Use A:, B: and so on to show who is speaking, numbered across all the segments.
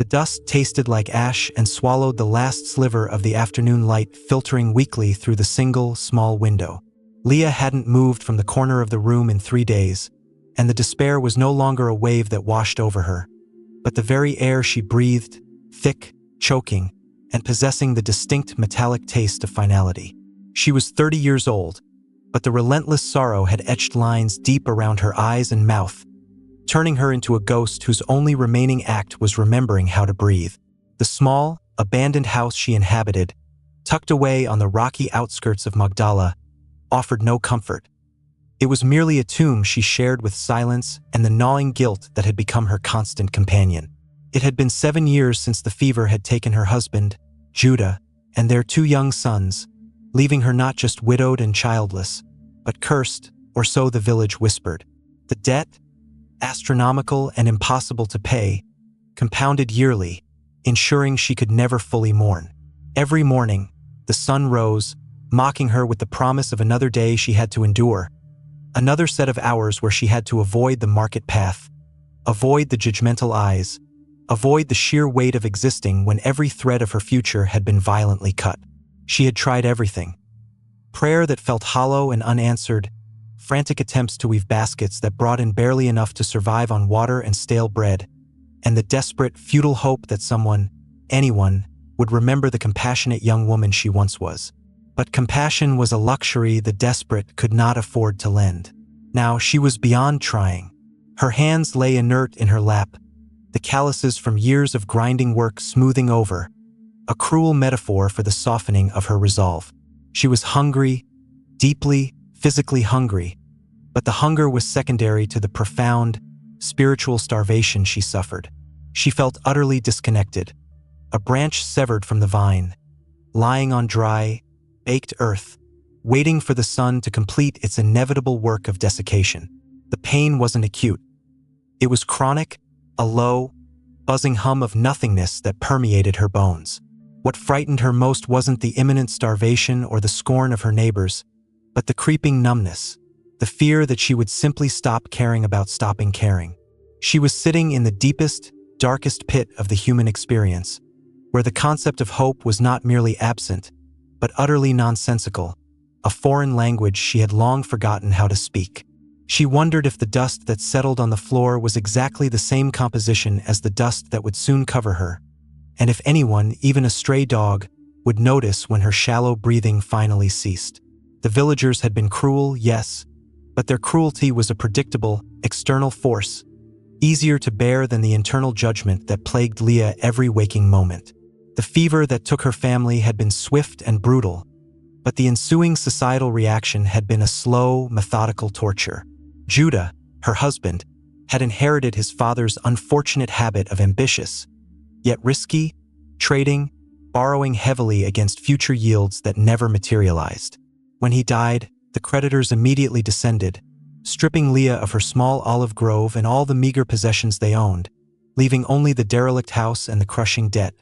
A: The dust tasted like ash and swallowed the last sliver of the afternoon light filtering weakly through the single, small window. Leah hadn't moved from the corner of the room in 3 days, and the despair was no longer a wave that washed over her, but the very air she breathed, thick, choking, and possessing the distinct metallic taste of finality. She was 30 years old, but the relentless sorrow had etched lines deep around her eyes and mouth, turning her into a ghost whose only remaining act was remembering how to breathe. The small, abandoned house she inhabited, tucked away on the rocky outskirts of Magdala, offered no comfort. It was merely a tomb she shared with silence and the gnawing guilt that had become her constant companion. It had been 7 years since the fever had taken her husband, Judah, and their 2 young sons, leaving her not just widowed and childless, but cursed, or so the village whispered. The debt, astronomical and impossible to pay, compounded yearly, ensuring she could never fully mourn. Every morning, the sun rose, mocking her with the promise of another day she had to endure, another set of hours where she had to avoid the market path, avoid the judgmental eyes, avoid the sheer weight of existing when every thread of her future had been violently cut. She had tried everything. Prayer that felt hollow and unanswered, frantic attempts to weave baskets that brought in barely enough to survive on water and stale bread, and the desperate, futile hope that someone, anyone, would remember the compassionate young woman she once was. But compassion was a luxury the desperate could not afford to lend. Now she was beyond trying. Her hands lay inert in her lap, the calluses from years of grinding work smoothing over, a cruel metaphor for the softening of her resolve. She was hungry, deeply, physically hungry, but the hunger was secondary to the profound, spiritual starvation she suffered. She felt utterly disconnected, a branch severed from the vine, lying on dry, baked earth, waiting for the sun to complete its inevitable work of desiccation. The pain wasn't acute. It was chronic, a low, buzzing hum of nothingness that permeated her bones. What frightened her most wasn't the imminent starvation or the scorn of her neighbors, but the creeping numbness, the fear that she would simply stop caring about stopping caring. She was sitting in the deepest, darkest pit of the human experience, where the concept of hope was not merely absent, but utterly nonsensical, a foreign language she had long forgotten how to speak. She wondered if the dust that settled on the floor was exactly the same composition as the dust that would soon cover her, and if anyone, even a stray dog, would notice when her shallow breathing finally ceased. The villagers had been cruel, yes, but their cruelty was a predictable, external force, easier to bear than the internal judgment that plagued Leah every waking moment. The fever that took her family had been swift and brutal, but the ensuing societal reaction had been a slow, methodical torture. Judah, her husband, had inherited his father's unfortunate habit of ambitious, yet risky, trading, borrowing heavily against future yields that never materialized. When he died, the creditors immediately descended, stripping Leah of her small olive grove and all the meager possessions they owned, leaving only the derelict house and the crushing debt,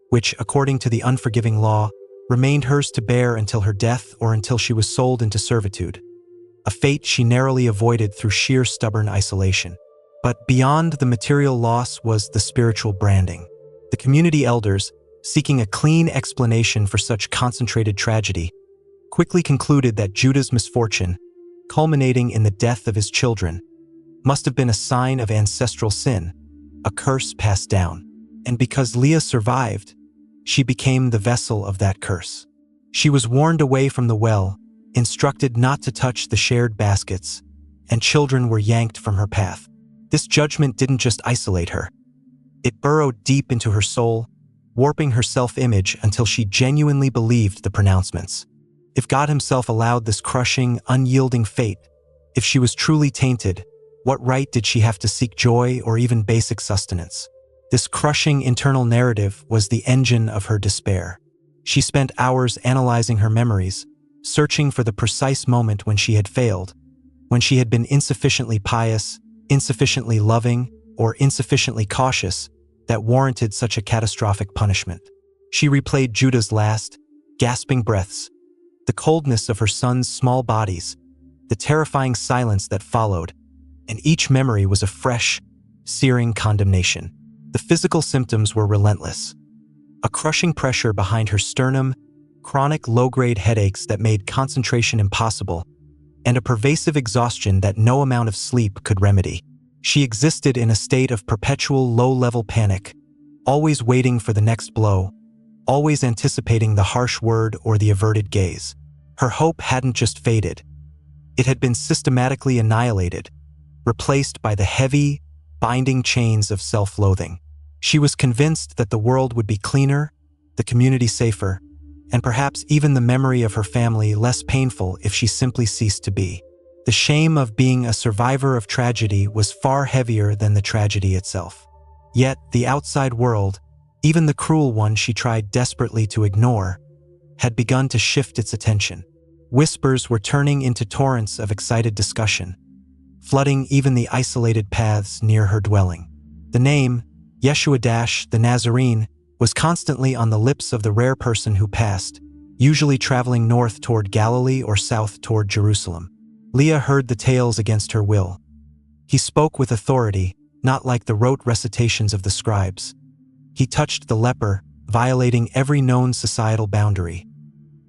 A: which, according to the unforgiving law, remained hers to bear until her death or until she was sold into servitude, a fate she narrowly avoided through sheer stubborn isolation. But beyond the material loss was the spiritual branding. The community elders, seeking a clean explanation for such concentrated tragedy, quickly concluded that Judah's misfortune, culminating in the death of his children, must have been a sign of ancestral sin, a curse passed down. And because Leah survived, she became the vessel of that curse. She was warned away from the well, instructed not to touch the shared baskets, and children were yanked from her path. This judgment didn't just isolate her. It burrowed deep into her soul, warping her self-image until she genuinely believed the pronouncements. If God himself allowed this crushing, unyielding fate, if she was truly tainted, what right did she have to seek joy or even basic sustenance? This crushing internal narrative was the engine of her despair. She spent hours analyzing her memories, searching for the precise moment when she had failed, when she had been insufficiently pious, insufficiently loving, or insufficiently cautious that warranted such a catastrophic punishment. She replayed Judah's last, gasping breaths, the coldness of her son's small bodies, the terrifying silence that followed, and each memory was a fresh, searing condemnation. The physical symptoms were relentless. A crushing pressure behind her sternum, chronic low-grade headaches that made concentration impossible, and a pervasive exhaustion that no amount of sleep could remedy. She existed in a state of perpetual low-level panic, always waiting for the next blow, always anticipating the harsh word or the averted gaze. Her hope hadn't just faded. It had been systematically annihilated, replaced by the heavy, binding chains of self-loathing. She was convinced that the world would be cleaner, the community safer, and perhaps even the memory of her family less painful if she simply ceased to be. The shame of being a survivor of tragedy was far heavier than the tragedy itself. Yet, the outside world, even the cruel one she tried desperately to ignore, had begun to shift its attention. Whispers were turning into torrents of excited discussion, flooding even the isolated paths near her dwelling. The name, Yeshua the Nazarene, was constantly on the lips of the rare person who passed, usually traveling north toward Galilee or south toward Jerusalem. Leah heard the tales against her will. He spoke with authority, not like the rote recitations of the scribes. He touched the leper, violating every known societal boundary.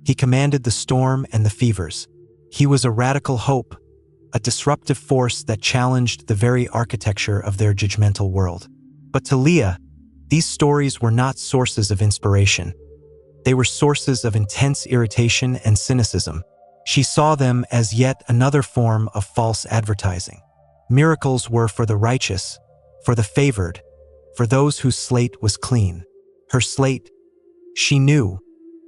A: He commanded the storm and the fevers. He was a radical hope, a disruptive force that challenged the very architecture of their judgmental world. But to Leah, these stories were not sources of inspiration. They were sources of intense irritation and cynicism. She saw them as yet another form of false advertising. Miracles were for the righteous, for the favored, for those whose slate was clean. Her slate, she knew,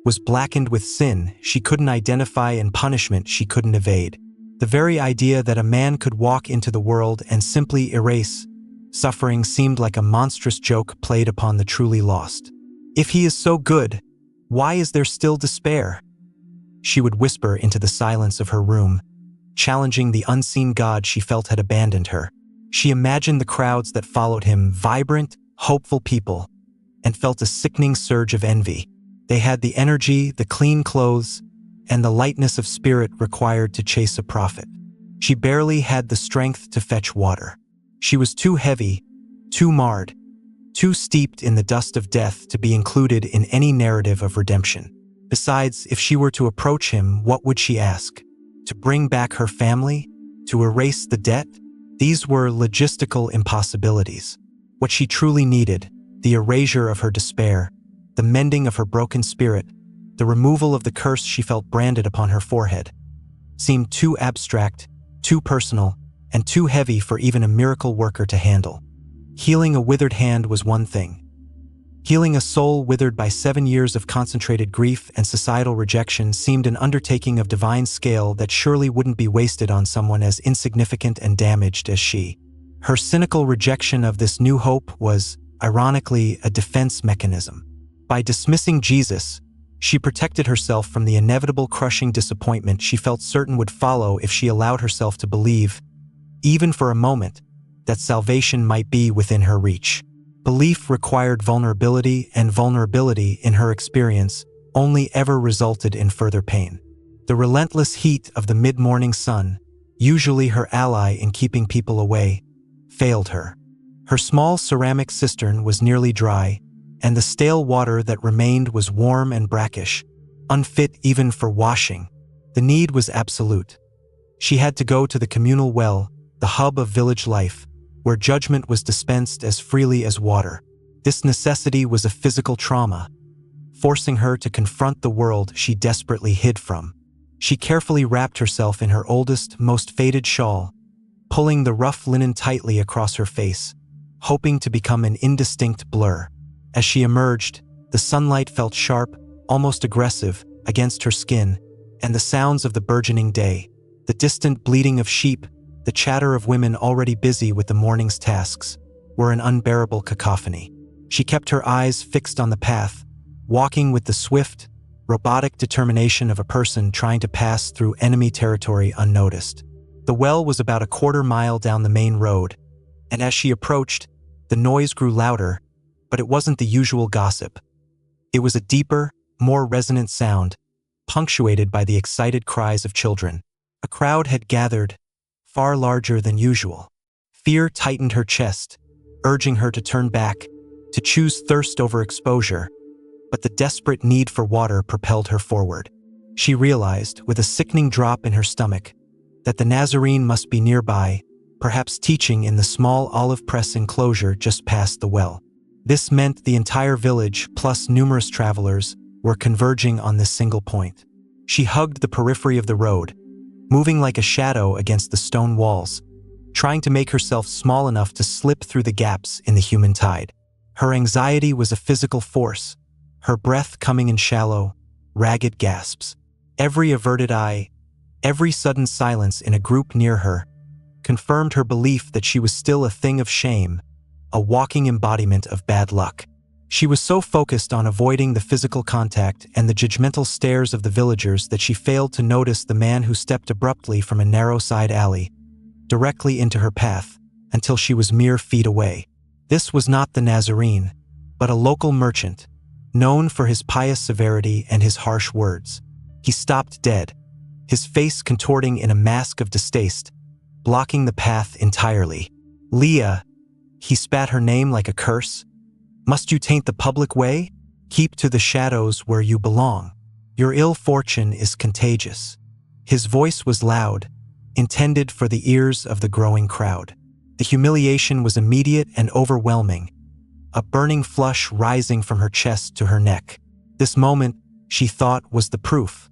A: was blackened with sin she couldn't identify and punishment she couldn't evade. The very idea that a man could walk into the world and simply erase suffering seemed like a monstrous joke played upon the truly lost. If he is so good, why is there still despair? She would whisper into the silence of her room, challenging the unseen God she felt had abandoned her. She imagined the crowds that followed him, vibrant, hopeful people, and felt a sickening surge of envy. They had the energy, the clean clothes, and the lightness of spirit required to chase a prophet. She barely had the strength to fetch water. She was too heavy, too marred, too steeped in the dust of death to be included in any narrative of redemption. Besides, if she were to approach him, what would she ask? To bring back her family? To erase the debt? These were logistical impossibilities. What she truly needed, the erasure of her despair, the mending of her broken spirit, the removal of the curse she felt branded upon her forehead, seemed too abstract, too personal, and too heavy for even a miracle worker to handle. Healing a withered hand was one thing. Healing a soul withered by 7 years of concentrated grief and societal rejection seemed an undertaking of divine scale that surely wouldn't be wasted on someone as insignificant and damaged as she. Her cynical rejection of this new hope was, ironically, a defense mechanism. By dismissing Jesus, she protected herself from the inevitable crushing disappointment she felt certain would follow if she allowed herself to believe, even for a moment, that salvation might be within her reach. Belief required vulnerability, and vulnerability, in her experience, only ever resulted in further pain. The relentless heat of the mid-morning sun, usually her ally in keeping people away, failed her. Her small ceramic cistern was nearly dry, and the stale water that remained was warm and brackish, unfit even for washing. The need was absolute. She had to go to the communal well, the hub of village life, where judgment was dispensed as freely as water. This necessity was a physical trauma, forcing her to confront the world she desperately hid from. She carefully wrapped herself in her oldest, most faded shawl, pulling the rough linen tightly across her face, hoping to become an indistinct blur. As she emerged, the sunlight felt sharp, almost aggressive, against her skin, and the sounds of the burgeoning day, the distant bleating of sheep, the chatter of women already busy with the morning's tasks, were an unbearable cacophony. She kept her eyes fixed on the path, walking with the swift, robotic determination of a person trying to pass through enemy territory unnoticed. The well was about a quarter-mile down the main road, and as she approached, the noise grew louder, but it wasn't the usual gossip. It was a deeper, more resonant sound, punctuated by the excited cries of children. A crowd had gathered, far larger than usual. Fear tightened her chest, urging her to turn back, to choose thirst over exposure, but the desperate need for water propelled her forward. She realized, with a sickening drop in her stomach, that the Nazarene must be nearby, perhaps teaching in the small olive press enclosure just past the well. This meant the entire village, plus numerous travelers, were converging on this single point. She hugged the periphery of the road, moving like a shadow against the stone walls, trying to make herself small enough to slip through the gaps in the human tide. Her anxiety was a physical force, her breath coming in shallow, ragged gasps. Every averted eye, every sudden silence in a group near her, confirmed her belief that she was still a thing of shame, a walking embodiment of bad luck. She was so focused on avoiding the physical contact and the judgmental stares of the villagers that she failed to notice the man who stepped abruptly from a narrow side alley, directly into her path, until she was mere feet away. This was not the Nazarene, but a local merchant, known for his pious severity and his harsh words. He stopped dead, his face contorting in a mask of distaste, blocking the path entirely. "Leah," he spat her name like a curse. "Must you taint the public way? Keep to the shadows where you belong. Your ill fortune is contagious." His voice was loud, intended for the ears of the growing crowd. The humiliation was immediate and overwhelming, a burning flush rising from her chest to her neck. This moment, she thought, was the proof.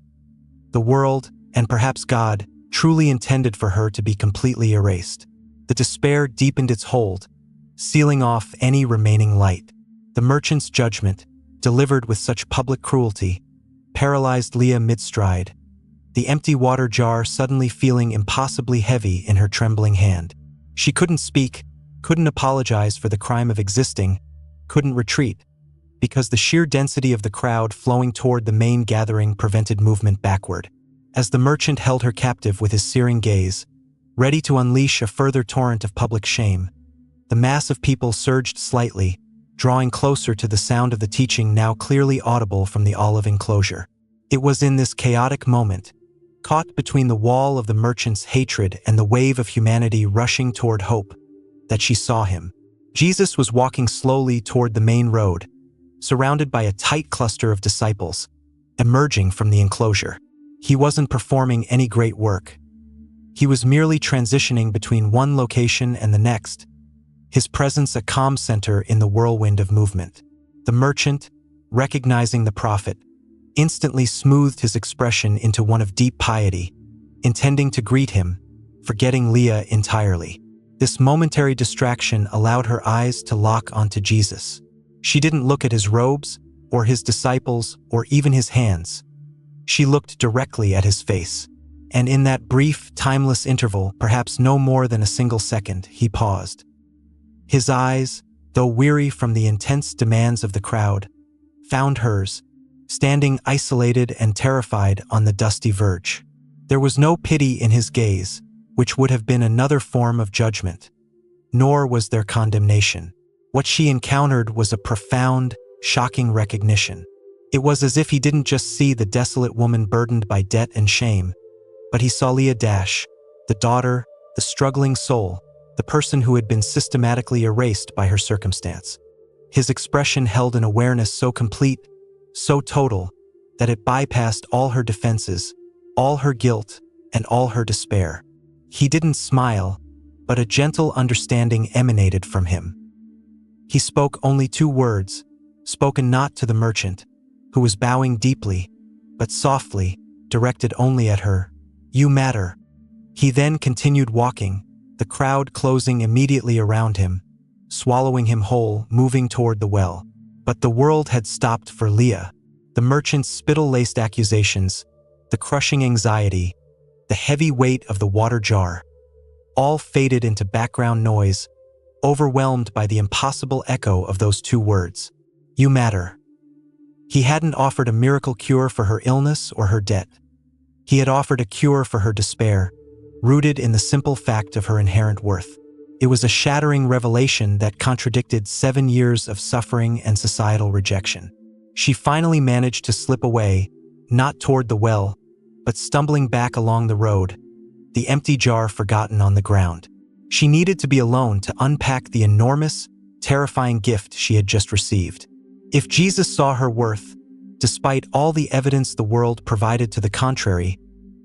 A: The world, and perhaps God, truly intended for her to be completely erased. The despair deepened its hold, sealing off any remaining light. The merchant's judgment, delivered with such public cruelty, paralyzed Leah mid-stride, the empty water jar suddenly feeling impossibly heavy in her trembling hand. She couldn't speak, couldn't apologize for the crime of existing, couldn't retreat, because the sheer density of the crowd flowing toward the main gathering prevented movement backward. As the merchant held her captive with his searing gaze, ready to unleash a further torrent of public shame, the mass of people surged slightly, drawing closer to the sound of the teaching now clearly audible from the olive enclosure. It was in this chaotic moment, caught between the wall of the merchant's hatred and the wave of humanity rushing toward hope, that she saw him. Jesus was walking slowly toward the main road, surrounded by a tight cluster of disciples, emerging from the enclosure. He wasn't performing any great work. He was merely transitioning between one location and the next, his presence a calm center in the whirlwind of movement. The merchant, recognizing the prophet, instantly smoothed his expression into one of deep piety, intending to greet him, forgetting Leah entirely. This momentary distraction allowed her eyes to lock onto Jesus. She didn't look at his robes, or his disciples, or even his hands. She looked directly at his face. And in that brief, timeless interval, perhaps no more than a single second, he paused. His eyes, though weary from the intense demands of the crowd, found hers, standing isolated and terrified on the dusty verge. There was no pity in his gaze, which would have been another form of judgment, nor was there condemnation. What she encountered was a profound, shocking recognition. It was as if he didn't just see the desolate woman burdened by debt and shame, but he saw Leah, the daughter, the struggling soul, the person who had been systematically erased by her circumstance. His expression held an awareness so complete, so total, that it bypassed all her defenses, all her guilt, and all her despair. He didn't smile, but a gentle understanding emanated from him. He spoke only 2 words, spoken not to the merchant, who was bowing deeply, but softly, directed only at her. "You matter." He then continued walking, the crowd closing immediately around him, swallowing him whole, moving toward the well. But the world had stopped for Leah. The merchant's spittle-laced accusations, the crushing anxiety, the heavy weight of the water jar, all faded into background noise, overwhelmed by the impossible echo of those 2 words. "You matter." He hadn't offered a miracle cure for her illness or her debt. He had offered a cure for her despair, rooted in the simple fact of her inherent worth. It was a shattering revelation that contradicted 7 years of suffering and societal rejection. She finally managed to slip away, not toward the well, but stumbling back along the road, the empty jar forgotten on the ground. She needed to be alone to unpack the enormous, terrifying gift she had just received. If Jesus saw her worth, despite all the evidence the world provided to the contrary,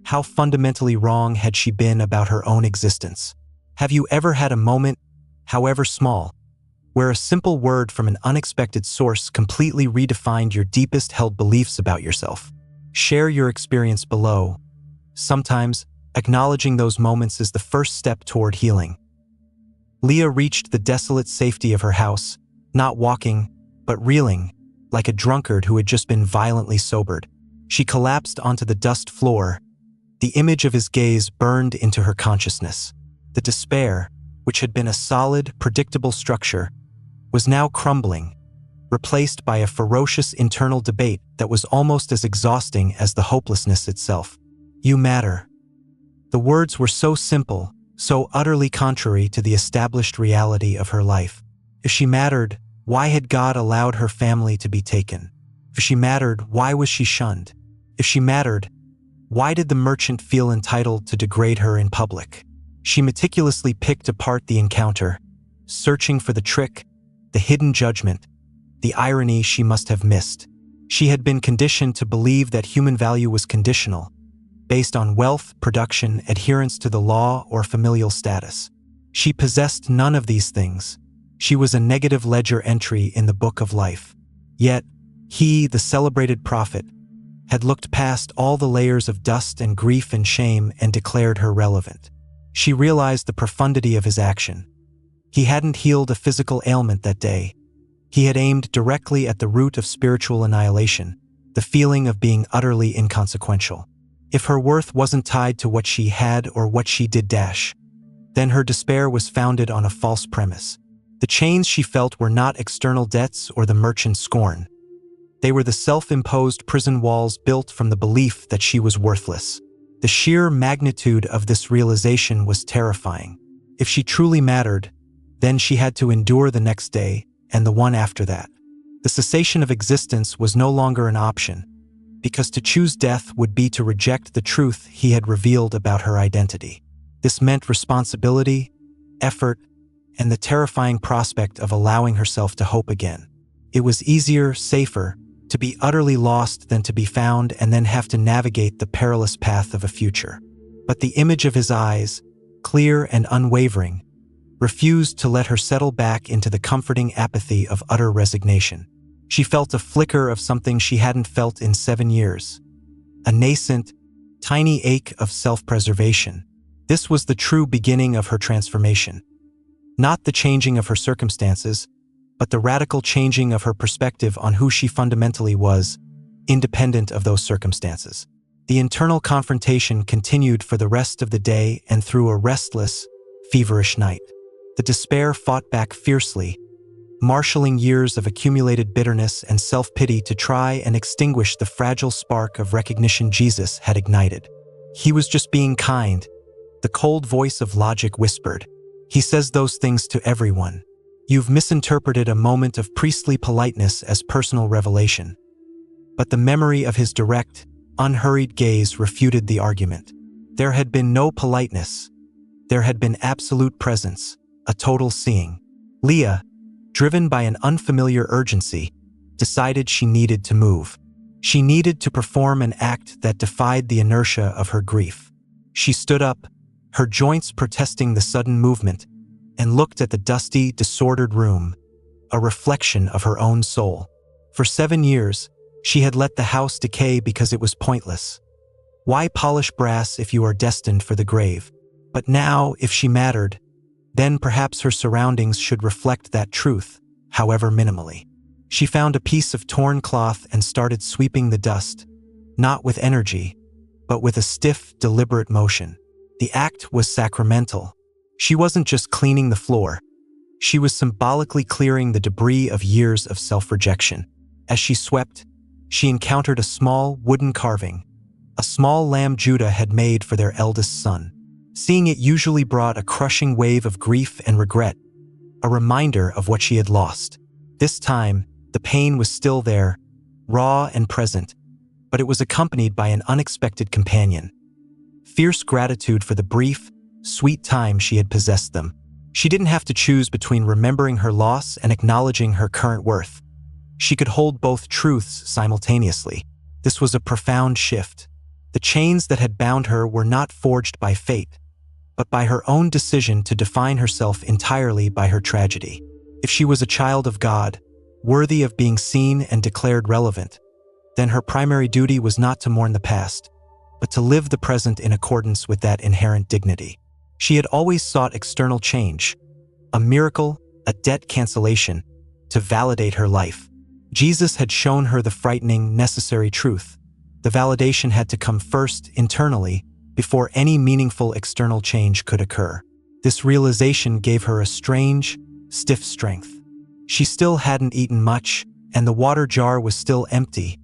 A: how fundamentally wrong had she been about her own existence? Have you ever had a moment, however small, where a simple word from an unexpected source completely redefined your deepest held beliefs about yourself? Share your experience below. Sometimes, acknowledging those moments is the first step toward healing. Leah reached the desolate safety of her house, not walking, but reeling, like a drunkard who had just been violently sobered. She collapsed onto the dust floor. The image of his gaze burned into her consciousness. The despair, which had been a solid, predictable structure, was now crumbling, replaced by a ferocious internal debate that was almost as exhausting as the hopelessness itself. You matter. The words were so simple, so utterly contrary to the established reality of her life. If she mattered, why had God allowed her family to be taken? If she mattered, why was she shunned? If she mattered, why did the merchant feel entitled to degrade her in public? She meticulously picked apart the encounter, searching for the trick, the hidden judgment, the irony she must have missed. She had been conditioned to believe that human value was conditional, based on wealth, production, adherence to the law, or familial status. She possessed none of these things. She was a negative ledger entry in the book of life. Yet, he, the celebrated prophet, had looked past all the layers of dust and grief and shame and declared her relevant. She realized the profundity of his action. He hadn't healed a physical ailment that day. He had aimed directly at the root of spiritual annihilation, the feeling of being utterly inconsequential. If her worth wasn't tied to what she had or what she did, then her despair was founded on a false premise. The chains she felt were not external debts or the merchant's scorn. They were the self-imposed prison walls built from the belief that she was worthless. The sheer magnitude of this realization was terrifying. If she truly mattered, then she had to endure the next day and the one after that. The cessation of existence was no longer an option, because to choose death would be to reject the truth he had revealed about her identity. This meant responsibility, effort, and the terrifying prospect of allowing herself to hope again. It was easier, safer, to be utterly lost than to be found and then have to navigate the perilous path of a future. But the image of his eyes, clear and unwavering, refused to let her settle back into the comforting apathy of utter resignation. She felt a flicker of something she hadn't felt in 7 years. A nascent, tiny ache of self-preservation. This was the true beginning of her transformation. Not the changing of her circumstances, but the radical changing of her perspective on who she fundamentally was, independent of those circumstances. The internal confrontation continued for the rest of the day and through a restless, feverish night. The despair fought back fiercely, marshaling years of accumulated bitterness and self-pity to try and extinguish the fragile spark of recognition Jesus had ignited. He was just being kind, the cold voice of logic whispered. He says those things to everyone. You've misinterpreted a moment of priestly politeness as personal revelation. But the memory of his direct, unhurried gaze refuted the argument. There had been no politeness. There had been absolute presence, a total seeing. Leah, driven by an unfamiliar urgency, decided she needed to move. She needed to perform an act that defied the inertia of her grief. She stood up, her joints protesting the sudden movement, and looked at the dusty, disordered room, a reflection of her own soul. For 7 years, she had let the house decay because it was pointless. Why polish brass if you are destined for the grave? But now, if she mattered, then perhaps her surroundings should reflect that truth, however minimally. She found a piece of torn cloth and started sweeping the dust, not with energy, but with a stiff, deliberate motion. The act was sacramental. She wasn't just cleaning the floor. She was symbolically clearing the debris of years of self-rejection. As she swept, she encountered a small wooden carving, a small lamb Judah had made for their eldest son. Seeing it usually brought a crushing wave of grief and regret, a reminder of what she had lost. This time, the pain was still there, raw and present, but it was accompanied by an unexpected companion. Fierce gratitude for the brief, sweet time she had possessed them. She didn't have to choose between remembering her loss and acknowledging her current worth. She could hold both truths simultaneously. This was a profound shift. The chains that had bound her were not forged by fate, but by her own decision to define herself entirely by her tragedy. If she was a child of God, worthy of being seen and declared relevant, then her primary duty was not to mourn the past, but to live the present in accordance with that inherent dignity. She had always sought external change, a miracle, a debt cancellation, to validate her life. Jesus had shown her the frightening, necessary truth. The validation had to come first internally before any meaningful external change could occur. This realization gave her a strange, stiff strength. She still hadn't eaten much, and the water jar was still empty,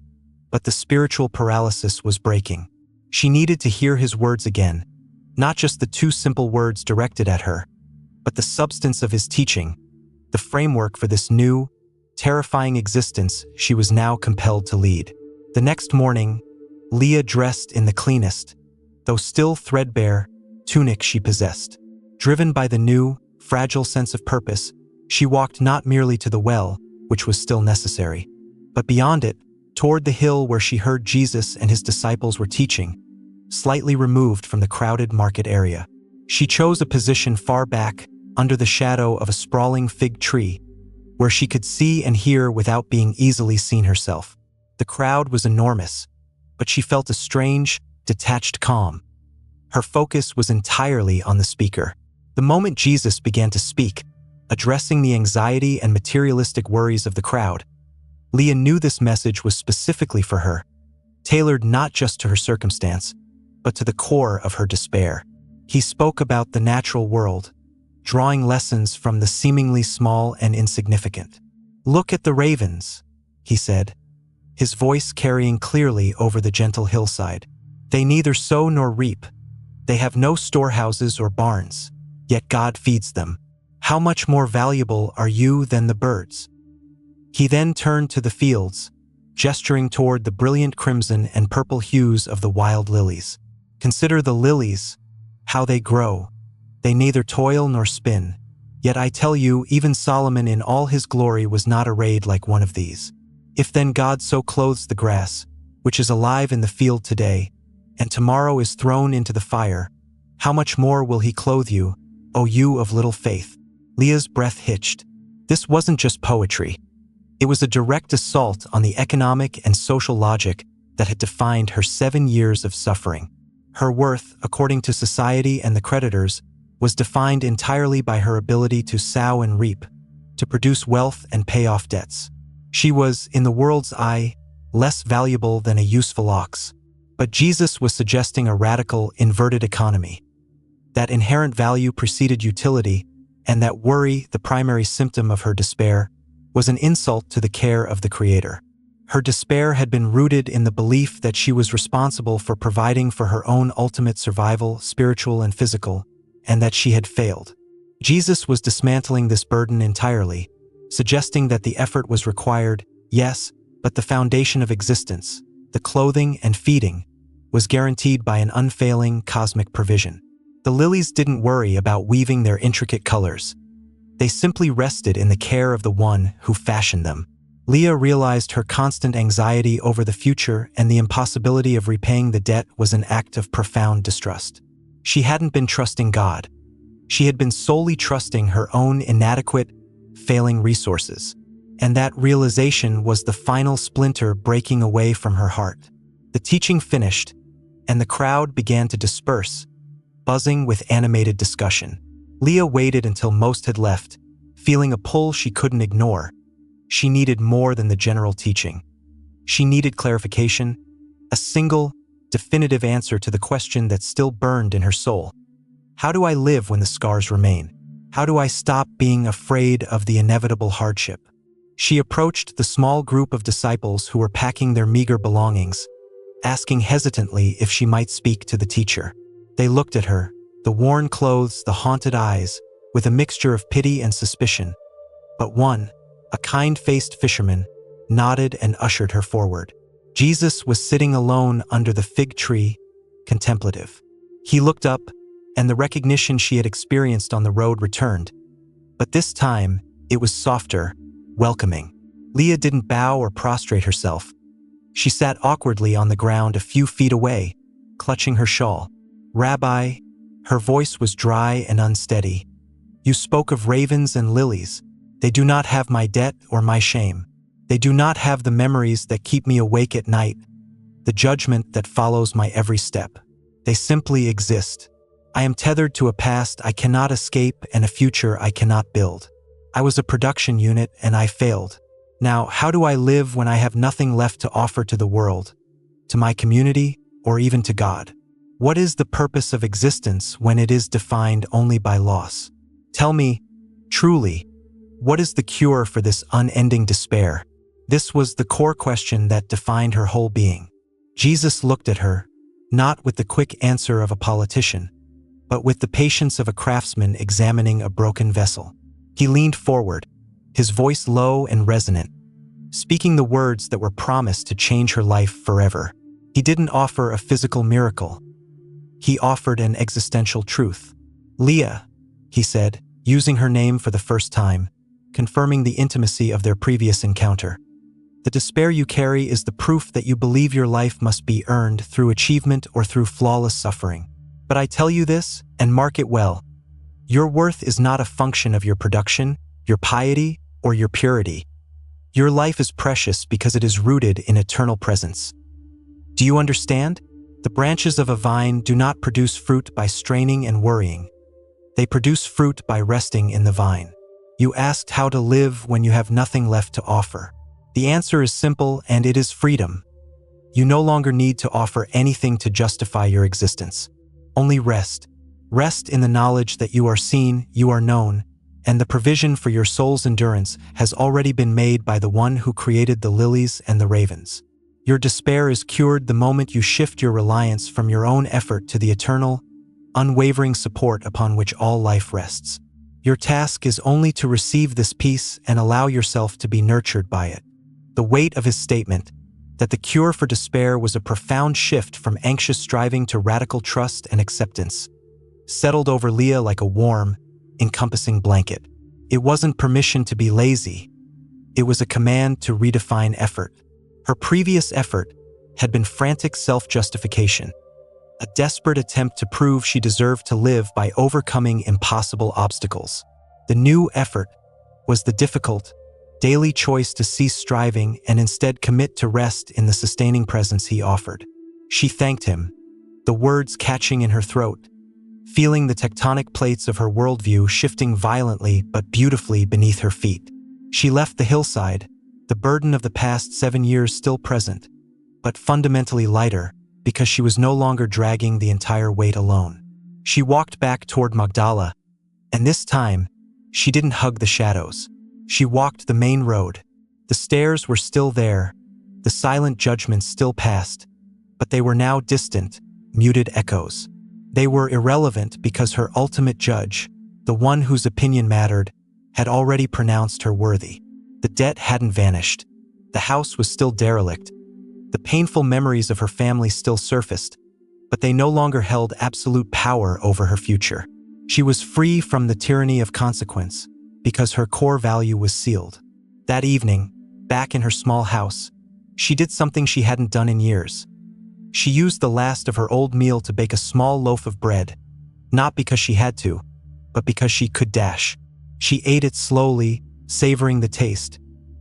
A: but the spiritual paralysis was breaking. She needed to hear his words again, not just the two simple words directed at her, but the substance of his teaching, the framework for this new, terrifying existence she was now compelled to lead. The next morning, Leah dressed in the cleanest, though still threadbare, tunic she possessed. Driven by the new, fragile sense of purpose, she walked not merely to the well, which was still necessary, but beyond it, toward the hill where she heard Jesus and his disciples were teaching, slightly removed from the crowded market area. She chose a position far back, under the shadow of a sprawling fig tree, where she could see and hear without being easily seen herself. The crowd was enormous, but she felt a strange, detached calm. Her focus was entirely on the speaker. The moment Jesus began to speak, addressing the anxiety and materialistic worries of the crowd, Leah knew this message was specifically for her, tailored not just to her circumstance, but to the core of her despair. He spoke about the natural world, drawing lessons from the seemingly small and insignificant. "Look at the ravens," he said, his voice carrying clearly over the gentle hillside. "They neither sow nor reap. They have no storehouses or barns, yet God feeds them. How much more valuable are you than the birds?" He then turned to the fields, gesturing toward the brilliant crimson and purple hues of the wild lilies. "Consider the lilies, how they grow. They neither toil nor spin. Yet I tell you, even Solomon in all his glory was not arrayed like one of these. If then God so clothes the grass, which is alive in the field today, and tomorrow is thrown into the fire, how much more will he clothe you, O you of little faith?" Leah's breath hitched. This wasn't just poetry. It was a direct assault on the economic and social logic that had defined her 7 years of suffering. Her worth, according to society and the creditors, was defined entirely by her ability to sow and reap, to produce wealth and pay off debts. She was, in the world's eye, less valuable than a useful ox. But Jesus was suggesting a radical, inverted economy. That inherent value preceded utility, and that worry, the primary symptom of her despair, was an insult to the care of the Creator. Her despair had been rooted in the belief that she was responsible for providing for her own ultimate survival, spiritual and physical, and that she had failed. Jesus was dismantling this burden entirely, suggesting that the effort was required, yes, but the foundation of existence, the clothing and feeding, was guaranteed by an unfailing cosmic provision. The lilies didn't worry about weaving their intricate colors. They simply rested in the care of the one who fashioned them. Leah realized her constant anxiety over the future and the impossibility of repaying the debt was an act of profound distrust. She hadn't been trusting God. She had been solely trusting her own inadequate, failing resources. And that realization was the final splinter breaking away from her heart. The teaching finished, and the crowd began to disperse, buzzing with animated discussion. Leah waited until most had left, feeling a pull she couldn't ignore. She needed more than the general teaching. She needed clarification, a single, definitive answer to the question that still burned in her soul. How do I live when the scars remain? How do I stop being afraid of the inevitable hardship? She approached the small group of disciples who were packing their meager belongings, asking hesitantly if she might speak to the teacher. They looked at her, the worn clothes, the haunted eyes, with a mixture of pity and suspicion. But one, a kind-faced fisherman, nodded and ushered her forward. Jesus was sitting alone under the fig tree, contemplative. He looked up, and the recognition she had experienced on the road returned. But this time, it was softer, welcoming. Leah didn't bow or prostrate herself. She sat awkwardly on the ground a few feet away, clutching her shawl. "Rabbi," her voice was dry and unsteady, "you spoke of ravens and lilies. They do not have my debt or my shame. They do not have the memories that keep me awake at night, the judgment that follows my every step. They simply exist. I am tethered to a past I cannot escape and a future I cannot build. I was a production unit and I failed. Now, how do I live when I have nothing left to offer to the world, to my community, or even to God? What is the purpose of existence when it is defined only by loss? Tell me, truly, what is the cure for this unending despair?" This was the core question that defined her whole being. Jesus looked at her, not with the quick answer of a politician, but with the patience of a craftsman examining a broken vessel. He leaned forward, his voice low and resonant, speaking the words that were promised to change her life forever. He didn't offer a physical miracle. He offered an existential truth. "Leah," he said, using her name for the first time, confirming the intimacy of their previous encounter. "The despair you carry is the proof that you believe your life must be earned through achievement or through flawless suffering. But I tell you this, and mark it well, your worth is not a function of your production, your piety, or your purity. Your life is precious because it is rooted in eternal presence. Do you understand? The branches of a vine do not produce fruit by straining and worrying. They produce fruit by resting in the vine. You asked how to live when you have nothing left to offer. The answer is simple, and it is freedom. You no longer need to offer anything to justify your existence. Only rest. Rest in the knowledge that you are seen, you are known, and the provision for your soul's endurance has already been made by the one who created the lilies and the ravens. Your despair is cured the moment you shift your reliance from your own effort to the eternal, unwavering support upon which all life rests. Your task is only to receive this peace and allow yourself to be nurtured by it." The weight of his statement, that the cure for despair was a profound shift from anxious striving to radical trust and acceptance, settled over Leah like a warm, encompassing blanket. It wasn't permission to be lazy. It was a command to redefine effort. Her previous effort had been frantic self-justification, a desperate attempt to prove she deserved to live by overcoming impossible obstacles. The new effort was the difficult, daily choice to cease striving and instead commit to rest in the sustaining presence he offered. She thanked him, the words catching in her throat, feeling the tectonic plates of her worldview shifting violently but beautifully beneath her feet. She left the hillside, the burden of the past 7 years still present, but fundamentally lighter because she was no longer dragging the entire weight alone. She walked back toward Magdala, and this time, she didn't hug the shadows. She walked the main road. The stairs were still there, the silent judgments still past, but they were now distant, muted echoes. They were irrelevant because her ultimate judge, the one whose opinion mattered, had already pronounced her worthy. The debt hadn't vanished. The house was still derelict. The painful memories of her family still surfaced, but they no longer held absolute power over her future. She was free from the tyranny of consequence, because her core value was sealed. That evening, back in her small house, she did something she hadn't done in years. She used the last of her old meal to bake a small loaf of bread, not because she had to, but because she could dash. She ate it slowly, savoring the taste,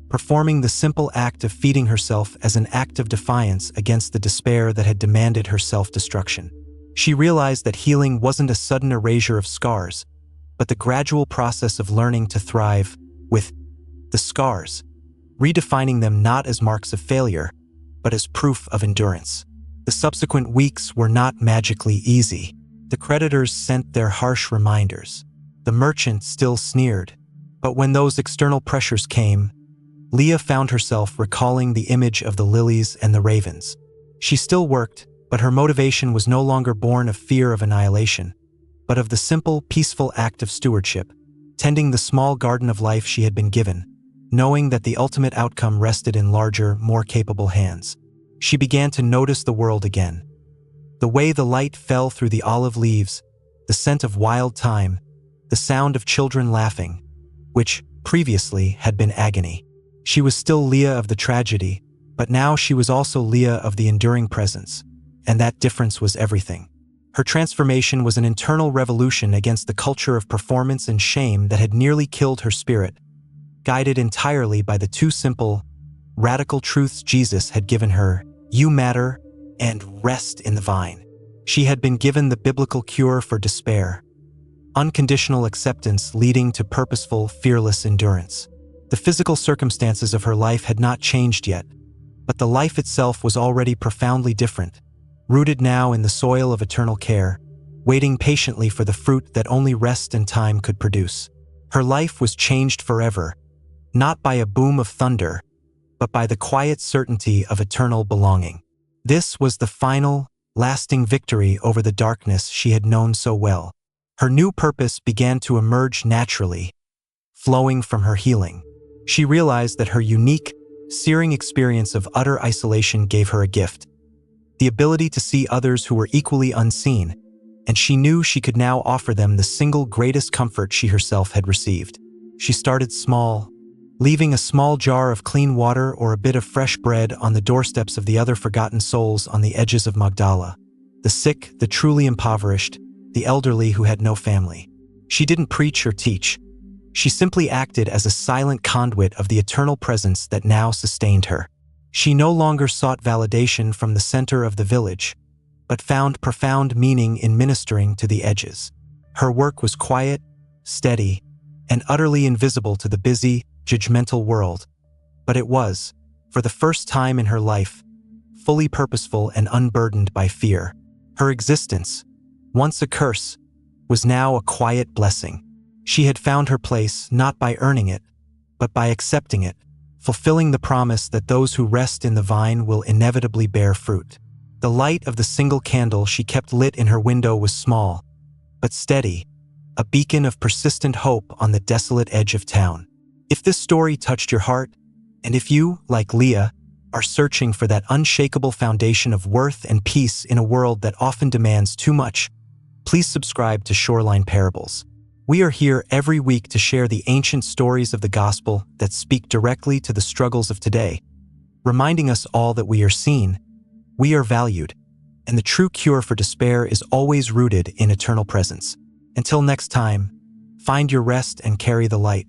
A: performing the simple act of feeding herself as an act of defiance against the despair that had demanded her self-destruction. She realized that healing wasn't a sudden erasure of scars, but the gradual process of learning to thrive with the scars, redefining them not as marks of failure, but as proof of endurance. The subsequent weeks were not magically easy. The creditors sent their harsh reminders. The merchant still sneered. But when those external pressures came, Leah found herself recalling the image of the lilies and the ravens. She still worked, but her motivation was no longer born of fear of annihilation, but of the simple, peaceful act of stewardship, tending the small garden of life she had been given, knowing that the ultimate outcome rested in larger, more capable hands. She began to notice the world again. The way the light fell through the olive leaves, the scent of wild thyme, the sound of children laughing, which, previously, had been agony. She was still Leah of the tragedy, but now she was also Leah of the enduring presence, and that difference was everything. Her transformation was an internal revolution against the culture of performance and shame that had nearly killed her spirit, guided entirely by the two simple, radical truths Jesus had given her: you matter and rest in the vine. She had been given the biblical cure for despair, unconditional acceptance leading to purposeful, fearless endurance. The physical circumstances of her life had not changed yet, but the life itself was already profoundly different, rooted now in the soil of eternal care, waiting patiently for the fruit that only rest and time could produce. Her life was changed forever, not by a boom of thunder, but by the quiet certainty of eternal belonging. This was the final, lasting victory over the darkness she had known so well. Her new purpose began to emerge naturally, flowing from her healing. She realized that her unique, searing experience of utter isolation gave her a gift: the ability to see others who were equally unseen, and she knew she could now offer them the single greatest comfort she herself had received. She started small, leaving a small jar of clean water or a bit of fresh bread on the doorsteps of the other forgotten souls on the edges of Magdala: the sick, the truly impoverished, the elderly who had no family. She didn't preach or teach. She simply acted as a silent conduit of the eternal presence that now sustained her. She no longer sought validation from the center of the village, but found profound meaning in ministering to the edges. Her work was quiet, steady, and utterly invisible to the busy, judgmental world, but it was, for the first time in her life, fully purposeful and unburdened by fear. Her existence, once a curse, was now a quiet blessing. She had found her place not by earning it, but by accepting it, fulfilling the promise that those who rest in the vine will inevitably bear fruit. The light of the single candle she kept lit in her window was small, but steady, a beacon of persistent hope on the desolate edge of town. If this story touched your heart, and if you, like Leah, are searching for that unshakable foundation of worth and peace in a world that often demands too much, please subscribe to Shoreline Parables. We are here every week to share the ancient stories of the gospel that speak directly to the struggles of today, reminding us all that we are seen, we are valued, and the true cure for despair is always rooted in eternal presence. Until next time, find your rest and carry the light.